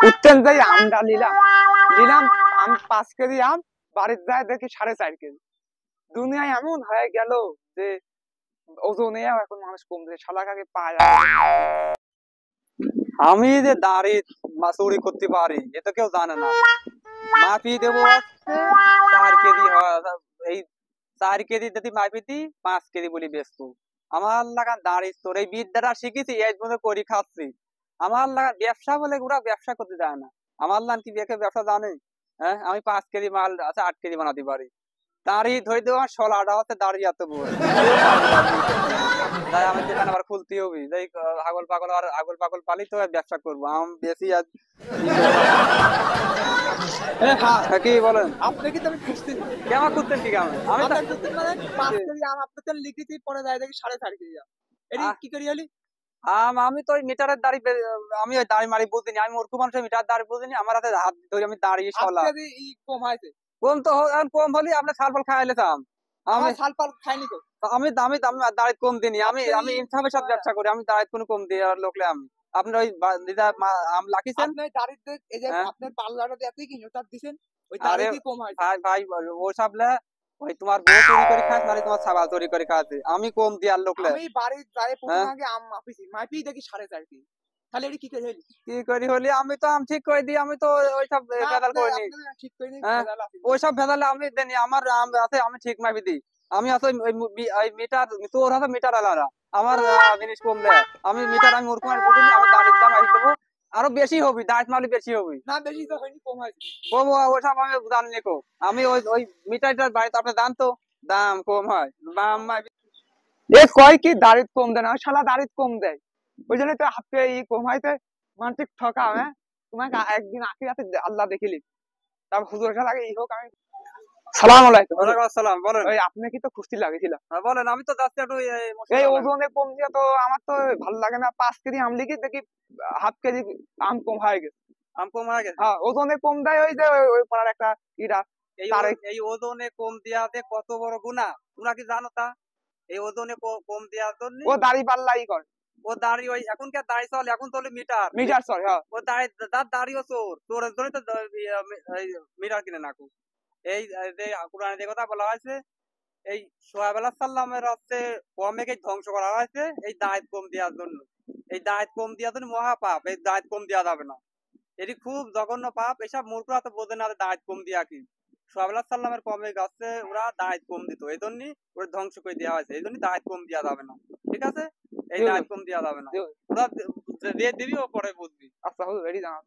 উঠতেন যাই আমটা নিলাম নিলাম আম 5 কেজি আম বাড়িতে যায় দেখি 4.5 কেজি। দুনিয়ায় এমন হয়ে গেল যে ওজনে এখন মানুষ কমছে, শালা কাকে পায় আমি যে দাড়ি চুরি করতে পারি এ তো কেউ জানে না। মাপি দেবো হচ্ছে 4 কেজি এই 4 কেজি যদি মাপি দিই 5 কেজি বলি বেচবো। আমার লাগান দাড়ি তোর এই বিদ্যাটা শিখেছি এই মধ্যে করি খাচ্ছি। আমার লাগান ব্যবসা বলে ওরা ব্যবসা করতে যায় না। আমার লাগান কি দেখে ব্যবসা জানে? হ্যাঁ, আমি 5 কেজি মাল আছে 8 কেজি বানাতে পারি। দাড়ি ধরে দেওয়া শলাটা হচ্ছে দাড়ি এত বড় তাই আমি দোকান আবার খুলতে হবে যাই আগল পাগল আর আগল পাগল পালি তো ব্যবসা করবো আম বেশি আজ কি বলেন আপনি কি তবে খুঁজতেন কেমন করতেন ঠিক আমি আমি আপনার খুঁজতেন মানে 5 কেজি আম আপনি তো লিখেছি পরে যায় দেখি 4.5 কেজি আম এটি কি করি হলি আমি তো ওই মিটারের দাড়ি আমি ওই দাড়ি মারি বুঝিনি, আমি মূর্খ মানুষের মিটার দাড়ি বুঝিনি, আমার হাতে হাত ধরে আমি দাঁড়িয়ে সলা আজকে ই কম হয়েছে কম তো এখন কম হলে আমরা সাল পাল খাই লেতাম। আমি আমার সাল পাল খাইনি তো আমি আমি আমি দাড়ি কম দিইনি, আমি আপনি আমি ইনসাফের সাথে ব্যবসা করি, আমি দাড়ি কোনো কম দিই আর লোকলে আমি আপনার ওই দিদা আম লাখিছেন আপনি দাড়িতে এই যে হ্যাঁ আপনার পার্লারতে এতই কি তার দিবেন ওই আরে দাড়ি কি কম হয়েছে ভাই ভাই ও সাবলে ওই তোমার বউ চুরি করে খাস নারে তোমার ছাগল চুরি করে খাচ্ছে, আমি কম দিয়ার লোকলে আমি বাড়ি যাই প্রথম হ্যাঁ আগে আম মাপিছি মাপি দেখি 4.5 কেজি তাহলে এটি কি করে হলি কি করি হলি আমি তো আম ঠিক করে দিই, আমি তো ওইসব না ভেজাল আপনি করিনি। আপনি ঠিক করে নি হ্যাঁ ভেজাল আছে ওইসব ভেজালে আমি দেনি, আমার আম আছে আমি ঠিক মাপি দিই। আমি আছে ওই মিটার তোর হাতে মিটার আলাদা, আমার জিনিস কম দেয়। আমি মিটার আমি ওরকম আর বুঝিনি, আমি দাঁড়িয়ে দাম আসি দেবো আরো বেশি হবি দাঁড়িয়ে মারলে বেশি হবি না বেশি তো হয়নি কম হয়েছে কম ওইসব আমি জানি কো। আমি ওই ওই মিটারটার বাড়িতে আপনি দাম তো দাম কম হয় দাম এ কয় কি দাড়িত কম দেয় না শালা দাড়িত কম দেয় ওই জন্য তো হাতে ই কম হইতে মানসিক ঠকা হ্যাঁ তোমাকে একদিন আখিরাতে আল্লাহ দেখিলি তারপর হুজুর লাগে ই হোক আমি সালাম আলাইকুম। ওয়ালাইকুম আসসালাম বলেন। ওই আপনি কি তো খুশি লাগেছিল বলেন আমি তো যাচ্ছি একটু এই ওজনে কম দিয়ে তো আমার তো ভালো লাগে না 5 কেজি আম লিখি দেখি 1/2 কেজি আম কম হয়ে গেছে। আম কম হয়ে গেছে হ্যাঁ ওজনে কম দেয় ওই যে ওই পাড়ার একটা ইরা এই ওজনে কম দেওয়াতে কত বড় গুনাহ তোমরা কি জানো তা? এই ওজনে কম দেওয়ার জন্য ও দাড়ি পাল্লাই করে ও দাড়ি ওই এখনকার দাড়ি চল এখন চলে মিটার মিটার চল হ্যাঁ ও দাড়ি তার দাড়িও চোর চোরের জন্য তো মিটার কিনে নাকু। এই যে কোরআনে যে কথা বলা হয়েছে এই সোহাব আলাইহিস সালামের হচ্ছে কমেকে ধ্বংস করা হয়েছে এই দাঁত কম দেওয়ার জন্য। এই দাঁত কম দেওয়ার জন্য মহা পাপ, এই দাঁত কম দেওয়া যাবে না, এটি খুব জঘন্য পাপ। এসব মূর্খরা তো বোঝে না দাঁত কম দিয়া কি। সোহাব আলাইহিস সালামের কমে গাছে ওরা দাঁত কম দিত এই জন্যই ওরা ধ্বংস করে দেওয়া হয়েছে, এই জন্য দাঁত কম দেওয়া যাবে না। ঠিক আছে, এই দাঁত কম দেওয়া যাবে না, ওরা দিয়ে দিবি ও পরে বুঝবি। আচ্ছা রেডি জানা